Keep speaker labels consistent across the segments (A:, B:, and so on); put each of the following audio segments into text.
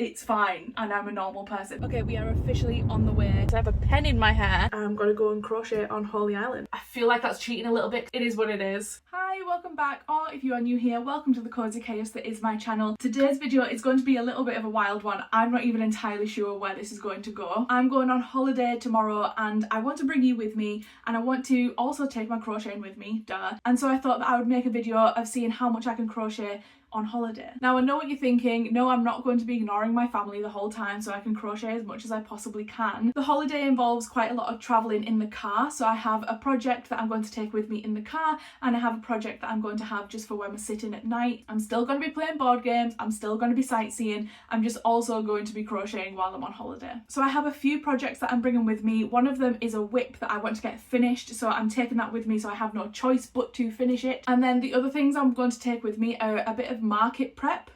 A: It's fine, and I'm a normal person. Okay, we are officially on the way. I have a pen in my hair. I'm gonna go and crochet on Holy Island. I feel like that's cheating a little bit. It is what it is. Hi, welcome back, or if you are new here, welcome to the Cozy Chaos that is my channel. Today's video is going to be a little bit of a wild one. I'm not even entirely sure where this is going to go. I'm going on holiday tomorrow and I want to bring you with me, and I want to also take my crocheting with me, duh. And so I thought that I would make a video of seeing how much I can crochet on holiday. Now I know what you're thinking, no, I'm not going to be ignoring my family the whole time so I can crochet as much as I possibly can. The holiday involves quite a lot of travelling in the car, so I have a project that I'm going to take with me in the car, and I have a project that I'm going to have just for when we're sitting at night. I'm still going to be playing board games, I'm still going to be sightseeing, I'm just also going to be crocheting while I'm on holiday. So I have a few projects that I'm bringing with me. One of them is a WIP that I want to get finished, so I'm taking that with me, so I have no choice but to finish it. And then the other things I'm going to take with me are a bit of market prep.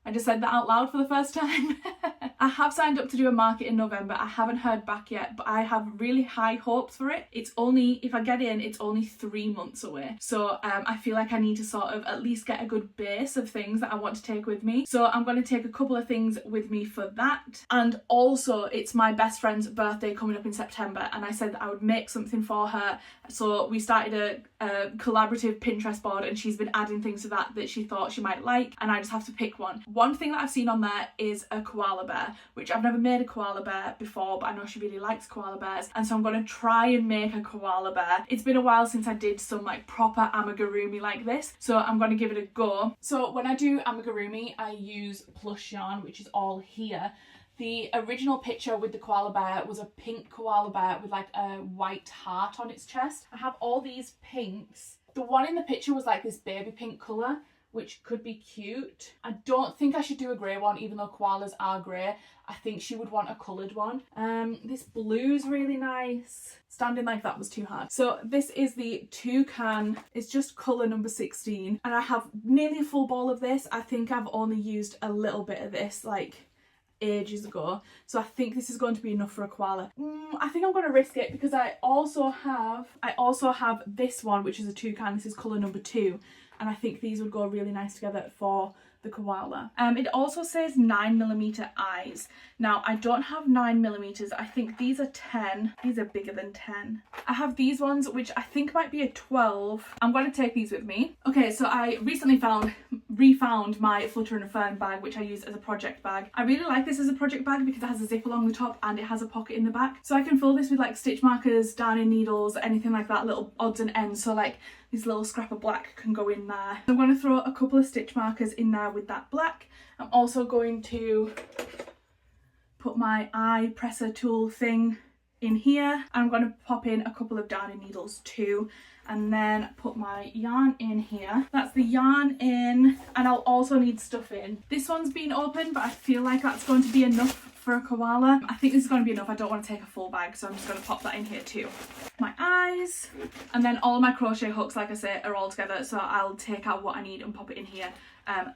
A: I just said that out loud for the first time. I have signed up to do a market in November. I haven't heard back yet, but I have really high hopes for it. It's only, if I get in, it's only 3 months away. So I feel like I need to sort of at least get a good base of things that I want to take with me. So I'm going to take a couple of things with me for that. And also it's my best friend's birthday coming up in September, and I said that I would make something for her. So we started a collaborative Pinterest board, and she's been adding things to that she thought she might like, and I just have to pick one. One thing that I've seen on there is a koala bear, which I've never made a koala bear before, but I know she really likes koala bears, and so I'm going to try and make a koala bear. It's been a while since I did some like proper amigurumi like this, so I'm going to give it a go. So when I do amigurumi, I use plush yarn, which is all here. The original picture with the koala bear was a pink koala bear with like a white heart on its chest. I have all these pinks. The one in the picture was like this baby pink colour, which could be cute. I don't think I should do a grey one, even though koalas are grey. I think she would want a coloured one. This blue's really nice. Standing like that was too hard. So this is the toucan. It's just colour number 16. And I have nearly a full ball of this. I think I've only used a little bit of this, like ages ago, so I think this is going to be enough for a koala. I think I'm going to risk it because I also have this one, which is a toucan. This is colour number 2, and I think these would go really nice together for the koala. It also says 9mm eyes. Now I don't have 9mm. I think these are 10. These are bigger than 10. I have these ones which I think might be a 12. I'm going to take these with me. Okay, so I recently refound my Flutter and a Fern bag, which I use as a project bag. I really like this as a project bag because it has a zip along the top and it has a pocket in the back, so I can fill this with like stitch markers, darning needles, anything like that, little odds and ends. So like this little scrap of black can go in there. I'm going to throw a couple of stitch markers in there with that black. I'm also going to put my eye presser tool thing in here. I'm going to pop in a couple of darning needles too, and then put my yarn in here. That's the yarn in, and I'll also need stuff in. This one's been open, but I feel like that's going to be enough for a koala. I think this is going to be enough. I don't want to take a full bag, so I'm just going to pop that in here too. My eyes, and then all of my crochet hooks, like I say, are all together, so I'll take out what I need and pop it in here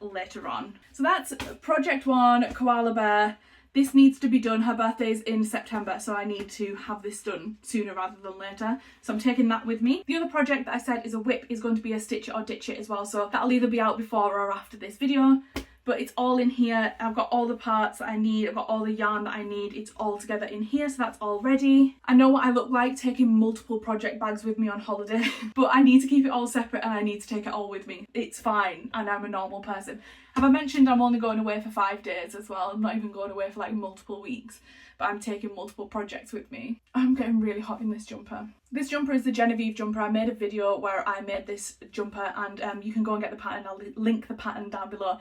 A: later on. So that's project 1, koala bear. This needs to be done. Her birthday's in September, so I need to have this done sooner rather than later. So I'm taking that with me. The other project that I said is a WIP is going to be a Stitch It or Ditch It as well, so that'll either be out before or after this video. But it's all in here. I've got all the parts that I need. I've got all the yarn that I need. It's all together in here, so that's all ready. I know what I look like taking multiple project bags with me on holiday, but I need to keep it all separate and I need to take it all with me. It's fine, and I'm a normal person. Have I mentioned I'm only going away for 5 days as well? I'm not even going away for like multiple weeks, but I'm taking multiple projects with me. I'm getting really hot in this jumper. This jumper is the Genevieve jumper. I made a video where I made this jumper, and you can go and get the pattern. I'll link the pattern down below,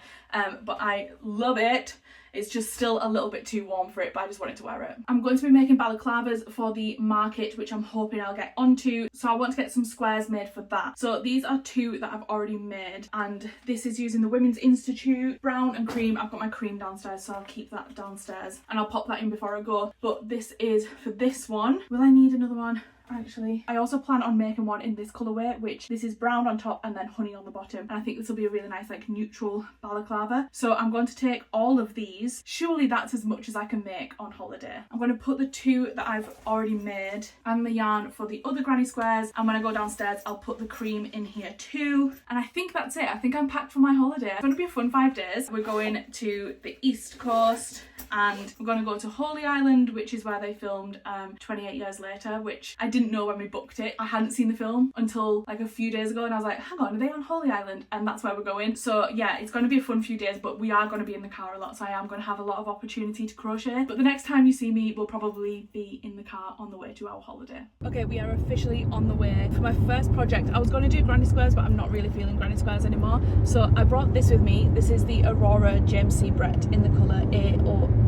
A: but I love it. It's just still a little bit too warm for it, but I just wanted to wear it. I'm going to be making balaclavas for the market, which I'm hoping I'll get onto. So I want to get some squares made for that. So these are 2 that I've already made, and this is using the Women's Institute brown and cream. I've got my cream downstairs, so I'll keep that downstairs and I'll pop that in before I go. But this is for this one. Will I need another one? actually. I also plan on making one in this colourway, which this is brown on top and then honey on the bottom. And I think this will be a really nice like neutral balaclava. So I'm going to take all of these. Surely that's as much as I can make on holiday. I'm going to put the two that I've already made and the yarn for the other granny squares. And when I go downstairs, I'll put the cream in here too. And I think that's it. I think I'm packed for my holiday. It's going to be a fun 5 days. We're going to the East Coast and we're going to go to Holy Island, which is where they filmed 28 Years Later, which I didn't know when we booked it. I hadn't seen the film until like a few days ago and I was like, hang on, are they on Holy Island? And that's where we're going. So yeah, it's going to be a fun few days, but we are going to be in the car a lot, so I am going to have a lot of opportunity to crochet. But the next time you see me, we'll probably be in the car on the way to our holiday. Okay, we are officially on the way. For my first project, I was going to do granny squares, but I'm not really feeling granny squares anymore. So I brought this with me. This is the Aurora James C. Brett in the colour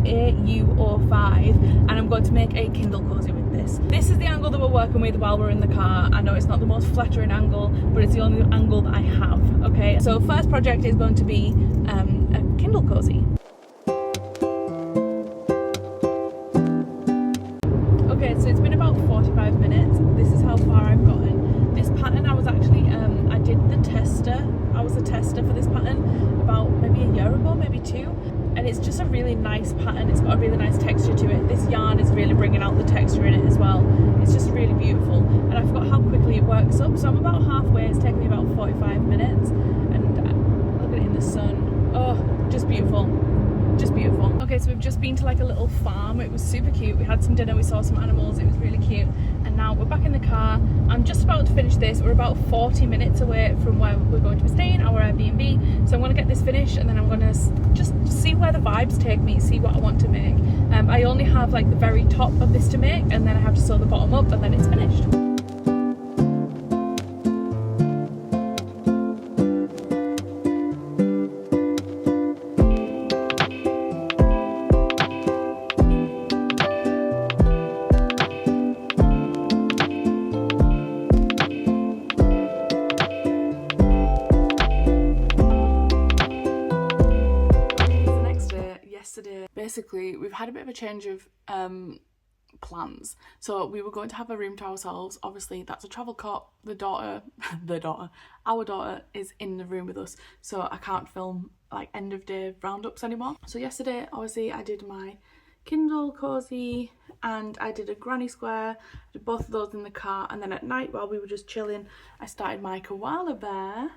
A: AU05, and I'm going to make a Kindle cozy with this. This is the angle that we're working with while we're in the car. I know it's not the most flattering angle, but it's the only angle that I have. Okay, so first project is going to be a Kindle cozy. Okay, so it's been about 45 minutes. This is how far I've gotten. This pattern I was actually, I did the tester. I was a tester for this pattern about maybe a year ago, maybe 2. And it's just a really nice pattern. It's got a really nice texture to it. This yarn is really bringing out the texture in it as well. It's just really beautiful. And I forgot how quickly it works up. So I'm about halfway. It's taken me about 45 minutes. And look at it in the sun. Oh, just beautiful. Just beautiful. Okay, so we've just been to like a little farm. It was super cute. We had some dinner, we saw some animals. It was really cute. And now we're back in the car. I'm just about to finish this. We're about 40 minutes away from where we're going to be staying, our Airbnb. So I'm going to get this finished and then I'm going to just see where the vibes take me, see what I want to make. I only have like the very top of this to make and then I have to sew the bottom up and then it's finished. Basically, we've had a bit of a change of plans. So we were going to have a room to ourselves. Obviously, that's a travel cot. Our daughter is in the room with us, so I can't film like end of day roundups anymore. So yesterday, obviously, I did my Kindle cozy and I did a granny square. I did both of those in the car, and then at night while we were just chilling, I started my koala bear.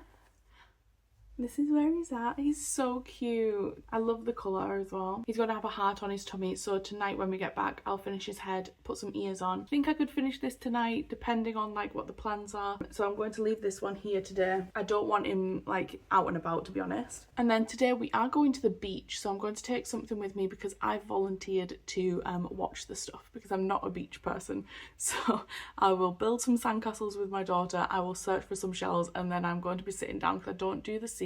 A: This is where he's at. He's so cute. I love the colour as well. He's going to have a heart on his tummy. So tonight when we get back, I'll finish his head, put some ears on. I think I could finish this tonight, depending on like what the plans are. So I'm going to leave this one here today. I don't want him like out and about, to be honest. And then today we are going to the beach. So I'm going to take something with me because I volunteered to watch the stuff because I'm not a beach person. So I will build some sandcastles with my daughter. I will search for some shells and then I'm going to be sitting down because I don't do the sea.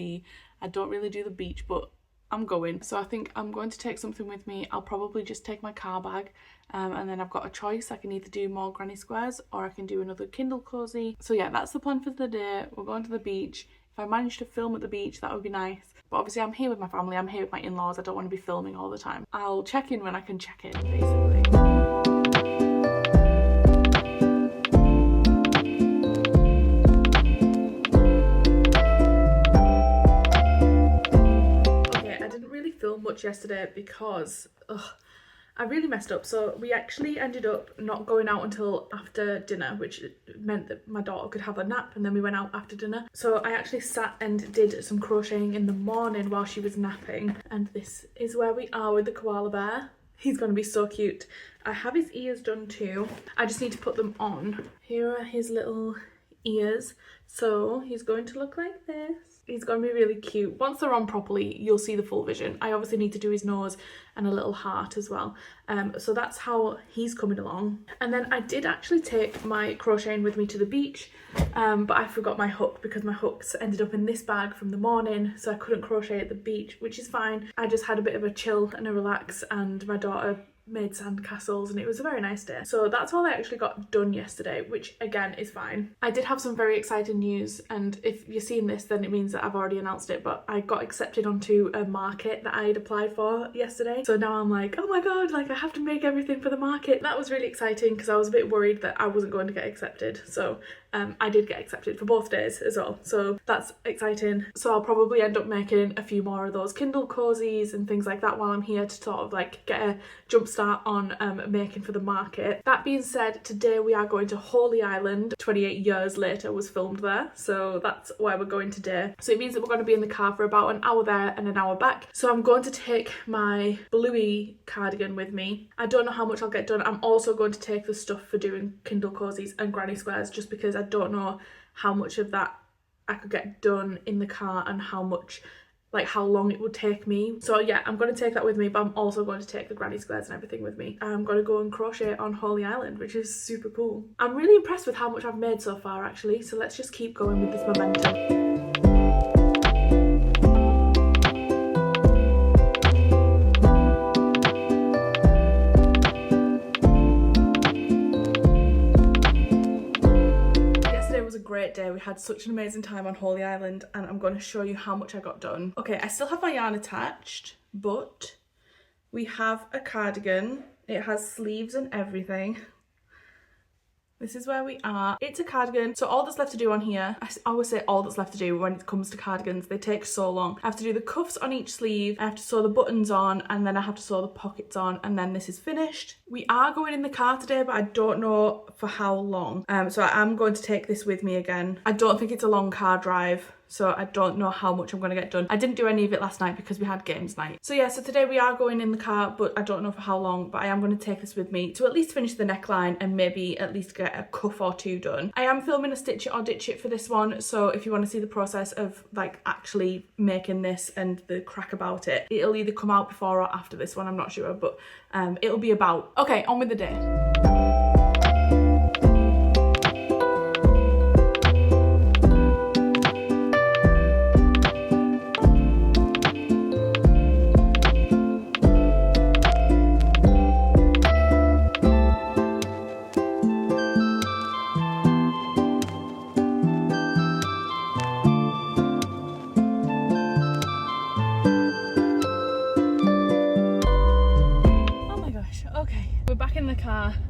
A: I don't really do the beach, but I'm going. So I think I'm going to take something with me. I'll probably just take my car bag and then I've got a choice. I can either do more granny squares or I can do another Kindle cozy. So yeah, that's the plan for the day. We're going to the beach. If I manage to film at the beach, that would be nice. But obviously I'm here with my family. I'm here with my in-laws. I don't want to be filming all the time. I'll check in when I can check in, basically. Much yesterday because I really messed up. So we actually ended up not going out until after dinner, which meant that my daughter could have a nap, and then we went out after dinner. So I actually sat and did some crocheting in the morning while she was napping, and this is where we are with the koala bear. He's going to be so cute. I have his ears done too. I just need to put them on. Here are his little ears. So he's going to look like this. He's going to be really cute. Once they're on properly, you'll see the full vision. I obviously need to do his nose and a little heart as well. So that's how he's coming along. And then I did actually take my crocheting with me to the beach, but I forgot my hook because my hooks ended up in this bag from the morning, so I couldn't crochet at the beach, which is fine. I just had a bit of a chill and a relax, and my daughter made sandcastles, and it was a very nice day. So that's all I actually got done yesterday, which again is fine. I did have some very exciting news, and if you're seeing this then it means that I've already announced it, but I got accepted onto a market that I had applied for yesterday. So now I'm like, oh my god, like I have to make everything for the market. That was really exciting because I was a bit worried that I wasn't going to get accepted. So I did get accepted for both days as well, so that's exciting. So I'll probably end up making a few more of those Kindle cozies and things like that while I'm here to sort of like get a jump start on making for the market. That being said, today we are going to Holy Island. 28 years later was filmed there, so that's where we're going today. So it means that we're going to be in the car for about an hour there and an hour back. So I'm going to take my bluey cardigan with me. I don't know how much I'll get done. I'm also going to take the stuff for doing Kindle cozies and granny squares, just because I don't know how much of that I could get done in the car and how long it would take me. So yeah, I'm going to take that with me, but I'm also going to take the granny squares and everything with me. I'm going to go and crochet on Holy Island, which is super cool. I'm really impressed with how much I've made so far actually, so let's just keep going with this momentum. Great day. We had such an amazing time on Holy Island, and I'm going to show you how much I got done. Okay, I still have my yarn attached, but we have a cardigan. It has sleeves and everything. This is where we are. It's a cardigan, so all that's left to do on here, I always say all that's left to do when it comes to cardigans, they take so long. I have to do the cuffs on each sleeve, I have to sew the buttons on, and then I have to sew the pockets on, and then this is finished. We are going in the car today, but I don't know for how long. So I am going to take this with me again. I don't think it's a long car drive, so I don't know how much I'm going to get done. I didn't do any of it last night because we had games night. So yeah, so today we are going in the car, but I don't know for how long, but I am going to take this with me to at least finish the neckline and maybe at least get a cuff or two done. I am filming a stitch it or ditch it for this one, so if you want to see the process of like actually making this and the crack about it, it'll either come out before or after this one, I'm not sure, but it'll be about. Okay, on with the day.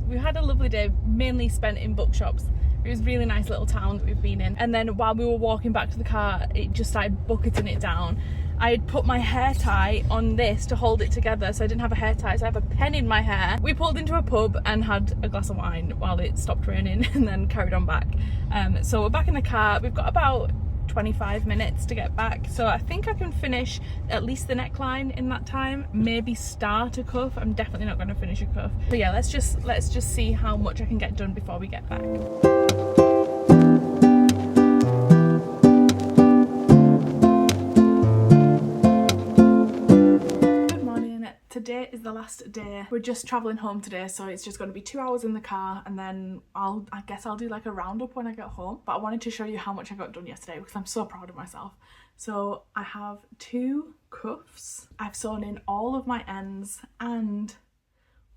A: We had a lovely day, mainly spent in bookshops. It was a really nice little town that we've been in. And then while we were walking back to the car, it just started bucketing it down. I had put my hair tie on this to hold it together, so I didn't have a hair tie, so I have a pen in my hair. We pulled into a pub and had a glass of wine while it stopped raining and then carried on back. So we're back in the car. We've got about 25 minutes to get back, so I think I can finish at least the neckline in that time, maybe start a cuff. I'm definitely not going to finish a cuff. So yeah, let's just see how much I can get done before we get back. Today is the last day. We're just travelling home today, so it's just going to be 2 hours in the car, and then I guess I'll do like a roundup when I get home. But I wanted to show you how much I got done yesterday because I'm so proud of myself. So I have 2 cuffs. I've sewn in all of my ends, and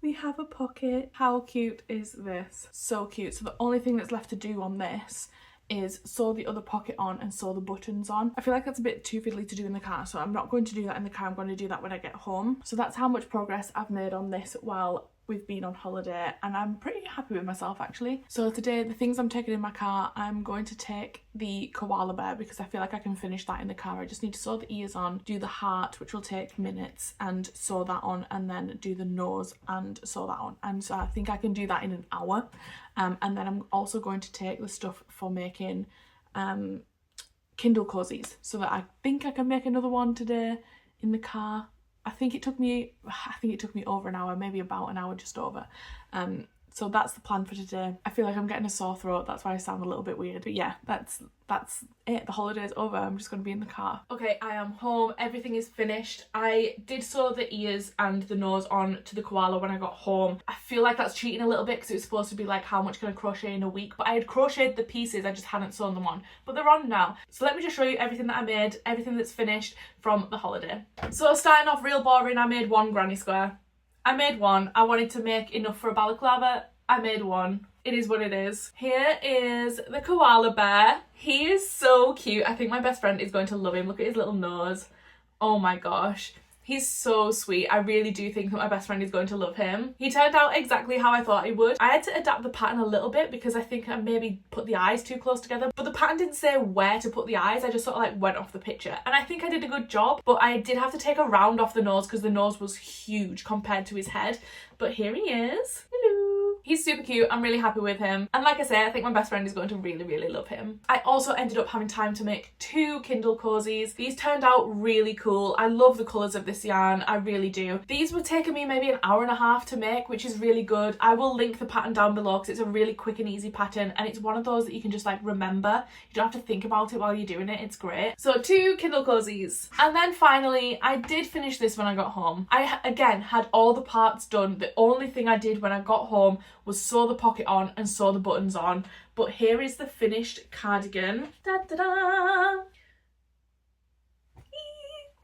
A: we have a pocket. How cute is this? So cute. So the only thing that's left to do on this is sew the other pocket on and sew the buttons on. I feel like that's a bit too fiddly to do in the car, so I'm not going to do that in the car. I'm going to do that when I get home. So that's how much progress I've made on this while we've been on holiday, and I'm pretty happy with myself actually. So today, the things I'm taking in my car, I'm going to take the koala bear because I feel like I can finish that in the car. I just need to sew the ears on, do the heart, which will take minutes, and sew that on, and then do the nose and sew that on. And so I think I can do that in an hour. And then I'm also going to take the stuff for making Kindle cozies, so that I think I can make another one today in the car. I think it took me over an hour, maybe about an hour, just over. So that's the plan for today. I feel like I'm getting a sore throat, that's why I sound a little bit weird. But yeah, that's it. The holiday's over. I'm just going to be in the car. Okay, I am home. Everything is finished. I did sew the ears and the nose on to the koala when I got home. I feel like that's cheating a little bit because it was supposed to be like how much can I crochet in a week, but I had crocheted the pieces, I just hadn't sewn them on. But they're on now. So let me just show you everything that I made, everything that's finished from the holiday. So starting off real boring, I made one granny square. I made one. I wanted to make enough for a balaclava. I made one. It is what it is. Here is the koala bear. He is so cute. I think my best friend is going to love him. Look at his little nose. Oh my gosh. He's so sweet. I really do think that my best friend is going to love him. He turned out exactly how I thought he would. I had to adapt the pattern a little bit because I think I maybe put the eyes too close together, but the pattern didn't say where to put the eyes. I just sort of like went off the picture, and I think I did a good job, but I did have to take a round off the nose because the nose was huge compared to his head. But here he is. Hello. He's super cute. I'm really happy with him. And like I say, I think my best friend is going to really, really love him. I also ended up having time to make 2 Kindle cozies. These turned out really cool. I love the colours of this yarn. I really do. These were taking me maybe an hour and a half to make, which is really good. I will link the pattern down below because it's a really quick and easy pattern, and it's one of those that you can just like remember. You don't have to think about it while you're doing it. It's great. So 2 Kindle cozies. And then finally, I did finish this when I got home. I again had all the parts done. The only thing I did when I got home was sew the pocket on and sew the buttons on. But here is the finished cardigan. Da, da, da.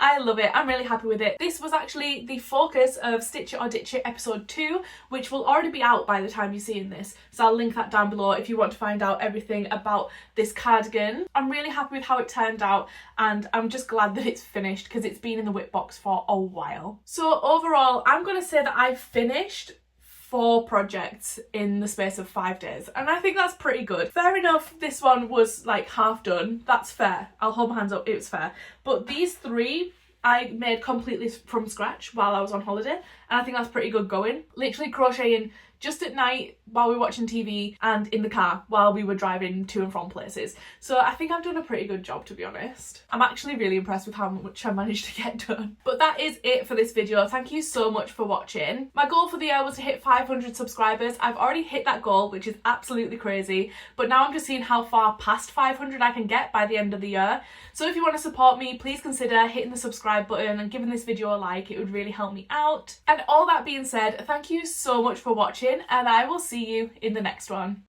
A: I love it. I'm really happy with it. This was actually the focus of Stitch It or Ditch It episode 2, which will already be out by the time you're seeing this. So I'll link that down below if you want to find out everything about this cardigan. I'm really happy with how it turned out, and I'm just glad that it's finished because it's been in the WIP box for a while. So overall, I'm going to say that I've finished 4 projects in the space of 5 days, and I think that's pretty good. Fair enough, this one was like half done. That's fair. I'll hold my hands up, it was fair. But these 3 I made completely from scratch while I was on holiday, and I think that's pretty good going. Literally crocheting just at night while we were watching TV and in the car while we were driving to and from places. So I think I've done a pretty good job, to be honest. I'm actually really impressed with how much I managed to get done. But that is it for this video. Thank you so much for watching. My goal for the year was to hit 500 subscribers. I've already hit that goal, which is absolutely crazy. But now I'm just seeing how far past 500 I can get by the end of the year. So if you want to support me, please consider hitting the subscribe button and giving this video a like. It would really help me out. And all that being said, thank you so much for watching, and I will see you in the next one.